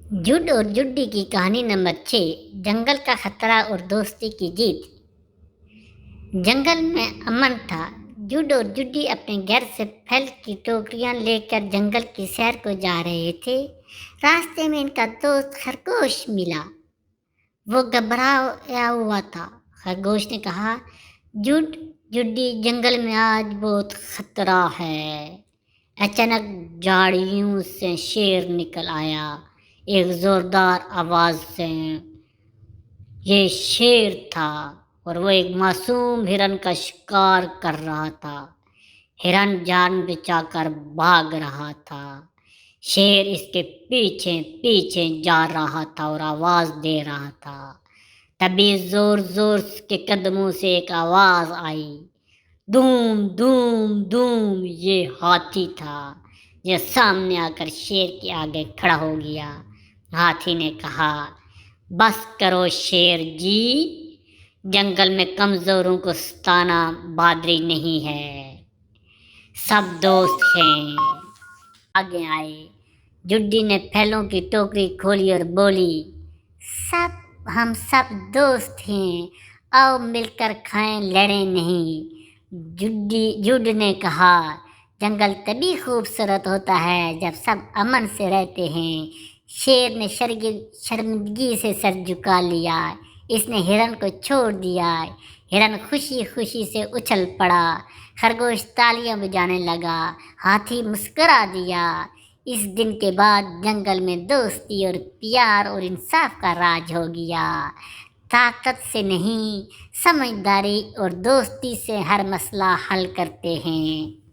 जुड और जुड्डी की कहानी नंबर 6। जंगल का खतरा और दोस्ती की जीत। जंगल में अमन था। जुड और जुड्डी अपने घर से फल की टोकरियां लेकर जंगल की सैर को जा रहे थे। रास्ते में इनका दोस्त खरगोश मिला। वो घबराया हुआ था। खरगोश ने कहा, जुड, जुड्डी, जंगल में आज बहुत खतरा है। अचानक झाड़ियों से शेर निकल आया, एक जोरदार आवाज से। ये शेर था और वो एक मासूम हिरन का शिकार कर रहा था। हिरन जान बचाकर भाग रहा था। शेर इसके पीछे पीछे जा रहा था और आवाज दे रहा था। तभी जोर जोर के कदमों से एक आवाज आई, धूम धूम धूम। ये हाथी था। ये सामने आकर शेर के आगे खड़ा हो गया। हाथी ने कहा, बस करो शेर जी, जंगल में कमजोरों को सताना बहादुरी नहीं है। सब दोस्त हैं। आगे आए। जुड्डी ने फलों की टोकरी खोली और बोली, हम सब दोस्त हैं, आओ मिलकर खाएं, लड़ें नहीं। जुड ने कहा, जंगल तभी खूबसूरत होता है जब सब अमन से रहते हैं। शेर ने शर्मिंदगी से सर झुका लिया। इसने हिरन को छोड़ दिया। हिरन खुशी खुशी से उछल पड़ा। खरगोश तालियां बजाने लगा। हाथी मुस्कुरा दिया। इस दिन के बाद जंगल में दोस्ती और प्यार और इंसाफ का राज हो गया। ताकत से नहीं, समझदारी और दोस्ती से हर मसला हल करते हैं।